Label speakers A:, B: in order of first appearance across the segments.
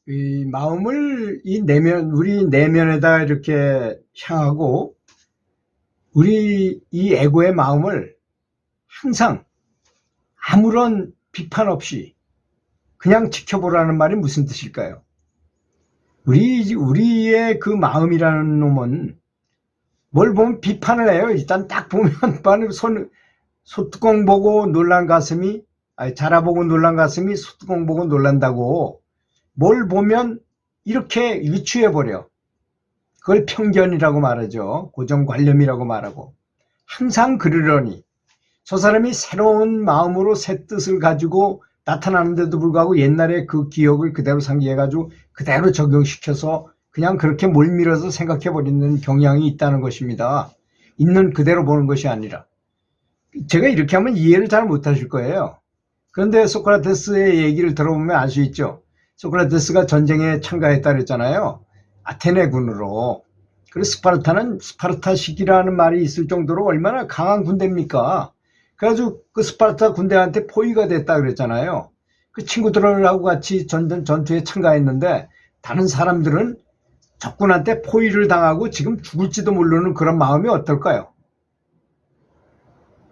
A: 이 마음을 이 내면, 우리 내면에다 이렇게 향하고, 우리 이 에고의 마음을 항상 아무런 비판 없이 그냥 지켜보라는 말이 무슨 뜻일까요? 우리의 그 마음이라는 놈은 뭘 보면 비판을 해요. 일단 딱 보면 소뚜껑 보고 놀란 가슴이, 자라보고 놀란 가슴이 소뚜껑 보고 놀란다고 뭘 보면 이렇게 유추해버려. 그걸 편견이라고 말하죠. 고정관념이라고 말하고. 항상 그러려니 저 사람이 새로운 마음으로 새 뜻을 가지고 나타나는데도 불구하고 옛날에 그 기억을 그대로 상기해가지고 그대로 적용시켜서 그냥 그렇게 몰밀어서 생각해버리는 경향이 있다는 것입니다. 있는 그대로 보는 것이 아니라. 제가 이렇게 하면 이해를 잘 못하실 거예요. 그런데 소크라테스의 얘기를 들어보면 알 수 있죠. 소크라테스가 전쟁에 참가했다 그랬잖아요. 아테네군으로. 그리고 스파르타는 스파르타식이라는 말이 있을 정도로 얼마나 강한 군대입니까? 그래가지고 그 스파르타 군대한테 포위가 됐다 그랬잖아요. 그 친구들하고 같이 전투에 참가했는데 다른 사람들은 적군한테 포위를 당하고 지금 죽을지도 모르는 그런 마음이 어떨까요?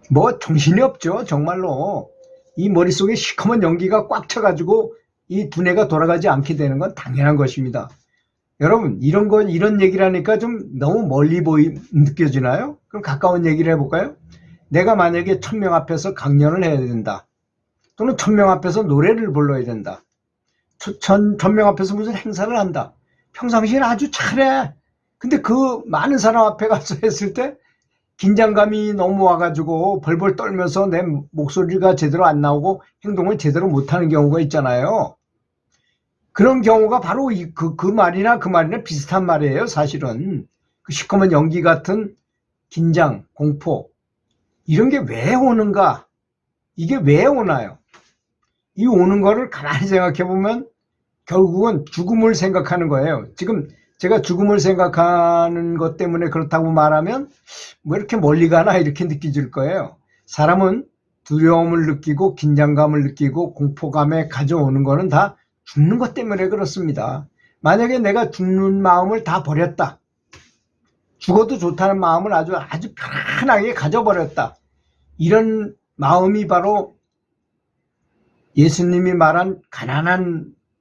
A: 뭐 정신이 없죠. 정말로. 이 머릿속에 시커먼 연기가 꽉 차가지고 이 두뇌가 돌아가지 않게 되는 건 당연한 것입니다. 여러분, 이런 얘기를 하니까 좀 너무 멀리 느껴지나요? 그럼 가까운 얘기를 해볼까요? 내가 만약에 1000명 앞에서 강연을 해야 된다. 또는 1000명 앞에서 노래를 불러야 된다. 1000명 앞에서 무슨 행사를 한다. 평상시에는 아주 잘해. 근데 그 많은 사람 앞에 가서 했을 때 긴장감이 너무 와가지고 벌벌 떨면서 내 목소리가 제대로 안 나오고 행동을 제대로 못하는 경우가 있잖아요. 그런 경우가 바로 그 말이나 비슷한 말이에요. 사실은 그 시커먼 연기 같은 긴장, 공포 이런 게 왜 오는가? 이게 왜 오나요? 이 오는 거를 가만히 생각해 보면 결국은 죽음을 생각하는 거예요. 지금 제가 죽음을 생각하는 것 때문에 그렇다고 말하면 뭐 이렇게 멀리 가나 이렇게 느껴질 거예요. 사람은 두려움을 느끼고 긴장감을 느끼고 공포감에 가져오는 거는 다 죽는 것 때문에 그렇습니다. 만약에 내가 죽는 마음을 다 버렸다. 죽어도 좋다는 마음을 아주 편안하게 가져버렸다. 이런 마음이 바로 예수님이 말한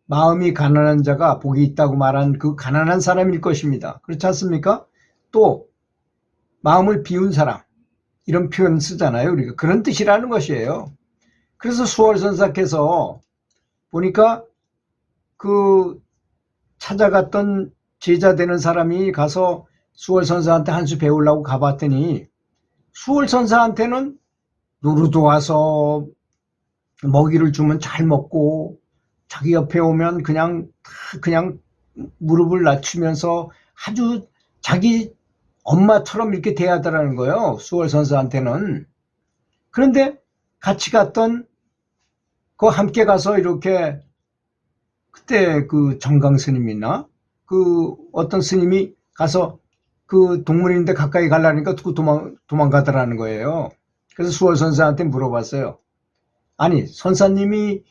A: 마음이 가난한 자가 복이 있다고 말한 그 가난한 사람일 것입니다. 그렇지 않습니까? 또 마음을 비운 사람 이런 표현 쓰잖아요. 우리가 그런 뜻이라는 것이에요. 그래서 수월선사께서 보니까 그 찾아갔던 제자 되는 사람이 가서 수월선사한테 한 수 배우려고 가봤더니 수월선사한테는 노루도 와서 먹이를 주면 잘 먹고 자기 옆에 오면 그냥 무릎을 낮추면서 아주 자기 엄마처럼 이렇게 대하더라는 거예요. 수월선사한테는. 그런데 같이 갔던 함께 가서 이렇게 그때 그 정강 스님이나 그 어떤 스님이 가서 그 동물인데 가까이 가려니까 도망가더라는 거예요. 그래서 수월선사한테 물어봤어요. 아니 선사님이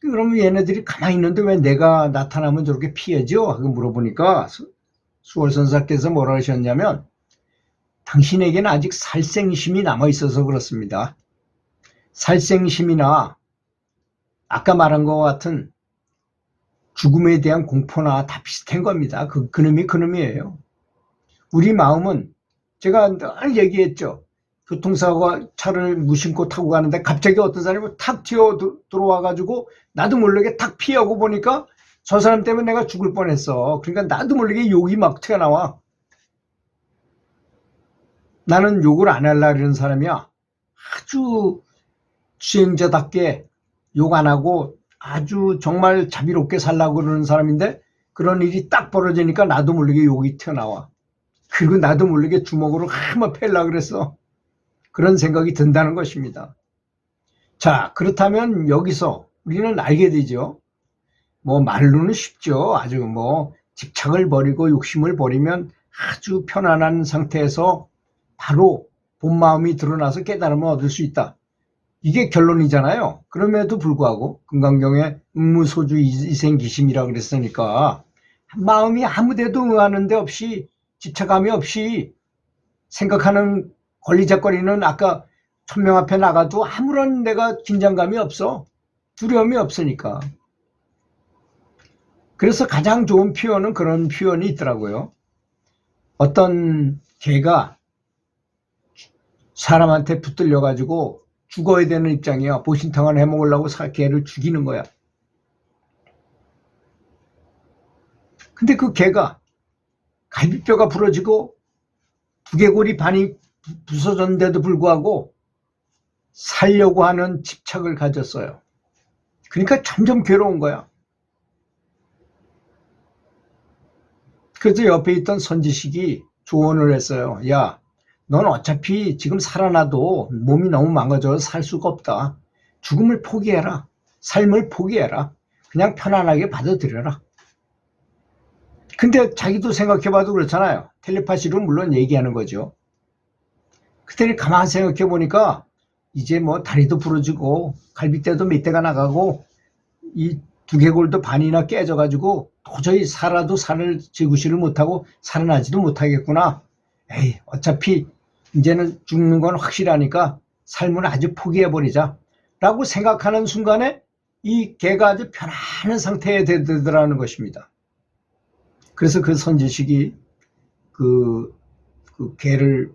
A: 그러면 얘네들이 가만히 있는데 왜 내가 나타나면 저렇게 피하죠? 하고 물어보니까 수월선사께서 뭐라 하셨냐면 당신에게는 아직 살생심이 남아있어서 그렇습니다. 살생심이나 아까 말한 것 같은 죽음에 대한 공포나 다 비슷한 겁니다. 그놈이 그놈이에요. 우리 마음은 제가 늘 얘기했죠. 교통사고가 차를 무심코 타고 가는데 갑자기 어떤 사람이 탁 튀어 들어와가지고 나도 모르게 탁 피하고 보니까 저 사람 때문에 내가 죽을 뻔했어. 그러니까 나도 모르게 욕이 막 튀어나와. 나는 욕을 안 하려고 그러는 사람이야. 아주 수행자답게 욕 안 하고 아주 정말 자비롭게 살려고 그러는 사람인데 그런 일이 딱 벌어지니까 나도 모르게 욕이 튀어나와. 그리고 나도 모르게 주먹으로 한번 패려고 그랬어. 그런 생각이 든다는 것입니다. 자, 그렇다면 여기서 우리는 알게 되죠. 뭐 말로는 쉽죠. 아주 뭐 집착을 버리고 욕심을 버리면 아주 편안한 상태에서 바로 본 마음이 드러나서 깨달음을 얻을 수 있다. 이게 결론이잖아요. 그럼에도 불구하고 금강경에 음무소주 이생기심이라 그랬으니까 마음이 아무데도 응하는 데 없이 집착감이 없이 생각하는 걸리적거리는 아까 천명 앞에 나가도 아무런 내가 긴장감이 없어. 두려움이 없으니까. 그래서 가장 좋은 표현은 그런 표현이 있더라고요. 어떤 개가 사람한테 붙들려 가지고 죽어야 되는 입장이야. 보신탕을 해먹으려고 개를 죽이는 거야. 근데 그 개가 갈비뼈가 부러지고 두개골이 반이 부서졌는데도 불구하고 살려고 하는 집착을 가졌어요. 그러니까 점점 괴로운 거야. 그래서 옆에 있던 선지식이 조언을 했어요. 야, 넌 어차피 지금 살아나도 몸이 너무 망가져서 살 수가 없다. 죽음을 포기해라. 삶을 포기해라. 그냥 편안하게 받아들여라. 근데 자기도 생각해봐도 그렇잖아요. 텔레파시로 물론 얘기하는 거죠. 그때는 가만히 생각해보니까 이제 뭐 다리도 부러지고 갈비뼈도 몇 대가 나가고 이 두개골도 반이나 깨져가지고 도저히 살아도 산을 지구시를 못하고 살아나지도 못하겠구나. 에이, 어차피 이제는 죽는 건 확실하니까 삶을 아주 포기해버리자 라고 생각하는 순간에 이 개가 아주 편안한 상태에 되더라는 것입니다. 그래서 그 선지식이 그 개를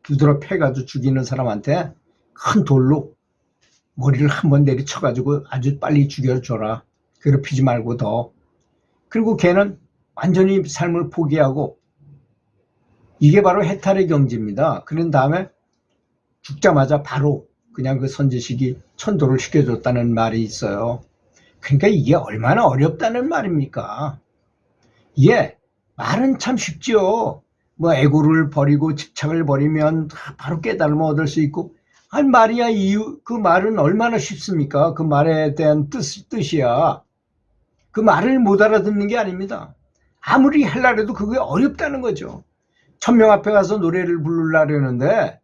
A: 두드러 패가지고 죽이는 사람한테 큰 돌로 머리를 한번 내리쳐가지고 아주 빨리 죽여줘라. 괴롭히지 말고 더. 그리고 걔는 완전히 삶을 포기하고 이게 바로 해탈의 경지입니다. 그런 다음에 죽자마자 바로 그냥 그 선지식이 천도를 시켜줬다는 말이 있어요. 그러니까 이게 얼마나 어렵다는 말입니까? 예, 말은 참 쉽지요. 뭐 애고를 버리고 집착을 버리면 바로 깨달음을 얻을 수 있고, 아니 말이야 이유 그 말은 얼마나 쉽습니까? 그 말에 대한 뜻이야. 그 말을 못 알아듣는 게 아닙니다. 아무리 하려고 해도 그게 어렵다는 거죠. 천명 앞에 가서 노래를 부르려고 그러는데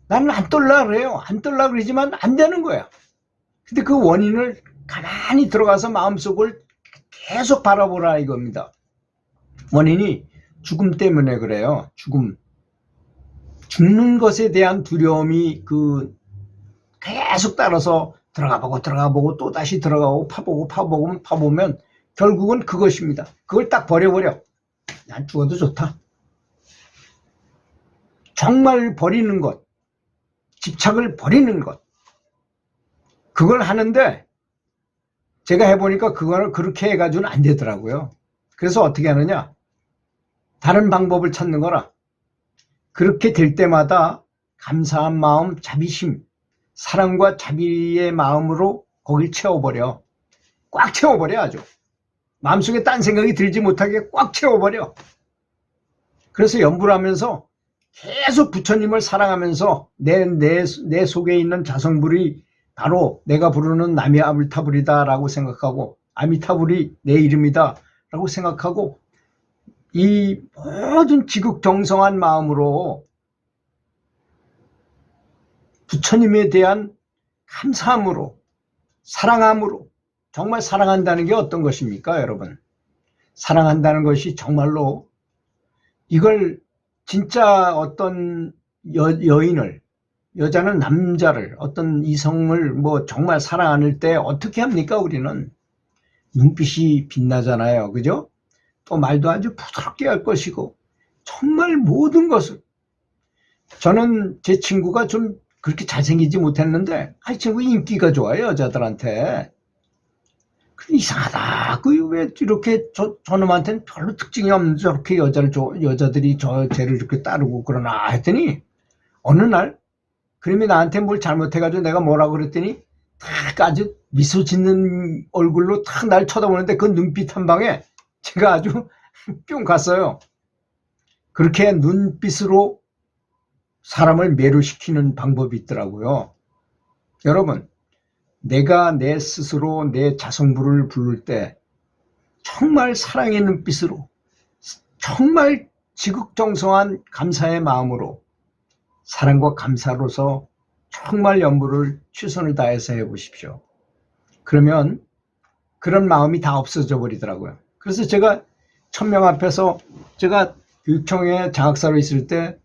A: 나는 안 떨라 그래요. 안 떨라 그러지만 안 되는 거야. 근데 그 원인을 가만히 들어가서 마음속을 계속 바라보라 이겁니다. 원인이 죽음 때문에 그래요. 죽는 것에 대한 두려움이 계속 따라서 들어가 보고 또 다시 들어가고 파보면 결국은 그것입니다. 그걸 딱 버려버려. 난 죽어도 좋다. 정말 버리는 것, 집착을 버리는 것, 그걸 하는데 제가 해보니까 그거를 그렇게 해가지고는 안 되더라고요. 그래서 어떻게 하느냐, 다른 방법을 찾는 거라. 그렇게 될 때마다 감사한 마음, 자비심, 사랑과 자비의 마음으로 거길 채워버려. 꽉 채워버려. 아주 마음속에 딴 생각이 들지 못하게 꽉 채워버려. 그래서 연구를 하면서 계속 부처님을 사랑하면서 내 속에 있는 자성불이 바로 내가 부르는 남이 아미타불이다 라고 생각하고, 아미타불이 내 이름이다 라고 생각하고, 이 모든 지극정성한 마음으로 부처님에 대한 감사함으로, 사랑함으로, 정말 사랑한다는 게 어떤 것입니까, 여러분? 사랑한다는 것이 정말로 이걸 진짜 어떤 여인을, 여자는 남자를, 어떤 이성을 뭐 정말 사랑할 때 어떻게 합니까, 우리는? 눈빛이 빛나잖아요. 그죠? 또 말도 아주 부드럽게 할 것이고, 정말 모든 것을. 저는 제 친구가 좀 그렇게 잘생기지 못했는데, 이 친구 인기가 좋아요, 여자들한테. 이상하다. 왜 이렇게 저놈한테는 별로 특징이 없는데 저렇게 여자들이 쟤를 이렇게 따르고 그러나 했더니, 어느 날, 그림이 나한테 뭘 잘못해가지고 내가 뭐라고 그랬더니, 딱 아주 미소 짓는 얼굴로 탁 날 쳐다보는데 그 눈빛 한 방에 제가 아주 뿅 갔어요. 그렇게 눈빛으로 사람을 매료시키는 방법이 있더라고요. 여러분, 내가 내 스스로 내 자성불을 부를 때 정말 사랑의 눈빛으로, 정말 지극정성한 감사의 마음으로, 사랑과 감사로서 정말 연부를 최선을 다해서 해보십시오. 그러면 그런 마음이 다 없어져 버리더라고요. 그래서 제가 1000명 앞에서 제가 교육청에 장학사로 있을 때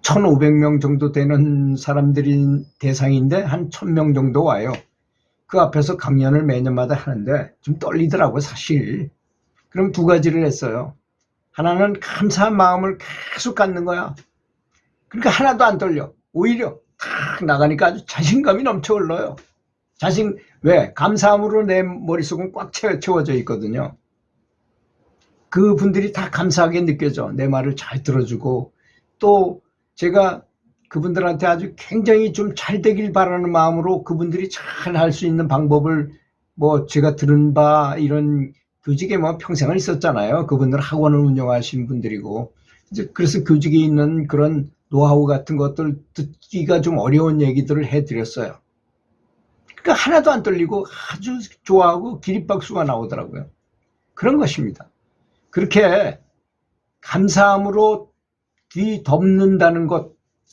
A: 1500명 정도 되는 사람들이 대상인데 한 1000명 정도 와요. 그 앞에서 강연을 매년마다 하는데 좀 떨리더라고요, 사실. 그럼 두 가지를 했어요. 하나는 감사한 마음을 계속 갖는 거야. 그러니까 하나도 안 떨려. 오히려 탁 나가니까 아주 자신감이 넘쳐 흘러요. 왜? 감사함으로 내 머릿속은 꽉 채워져 있거든요. 그분들이 다 감사하게 느껴져. 내 말을 잘 들어주고, 또 제가 그분들한테 아주 굉장히 좀 잘 되길 바라는 마음으로 그분들이 잘 할 수 있는 방법을 제가 들은 바 이런 교직에 평생을 있었잖아요. 그분들 학원을 운영하신 분들이고. 이제 그래서 교직에 있는 그런 노하우 같은 것들 듣기가 좀 어려운 얘기들을 해드렸어요. 그러니까 하나도 안 떨리고 아주 좋아하고 기립박수가 나오더라고요. 그런 것입니다. 그렇게 감사함으로 뒤덮는다는 것,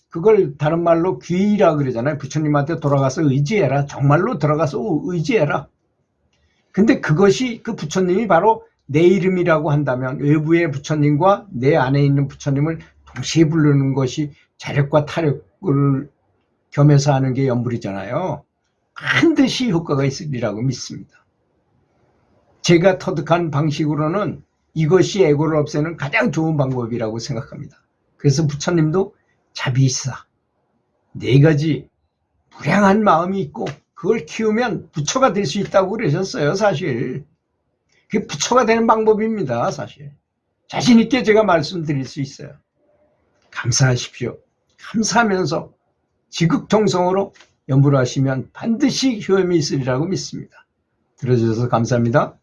A: 그걸 다른 말로 귀의라 그러잖아요. 부처님한테 돌아가서 의지해라. 정말로 들어가서 의지해라. 근데 그것이 그 부처님이 바로 내 이름이라고 한다면 외부의 부처님과 내 안에 있는 부처님을 동시에 부르는 것이 자력과 타력을 겸해서 하는 게 연불이잖아요. 반드시 효과가 있으리라고 믿습니다. 제가 터득한 방식으로는 이것이 에고를 없애는 가장 좋은 방법이라고 생각합니다. 그래서 부처님도 자비사, 4가지 무량한 마음이 있고 그걸 키우면 부처가 될 수 있다고 그러셨어요. 사실 그게 부처가 되는 방법입니다. 사실 자신 있게 제가 말씀드릴 수 있어요. 감사하십시오. 감사하면서 지극정성으로 연불하시면 반드시 효험이 있으리라고 믿습니다. 들어주셔서 감사합니다.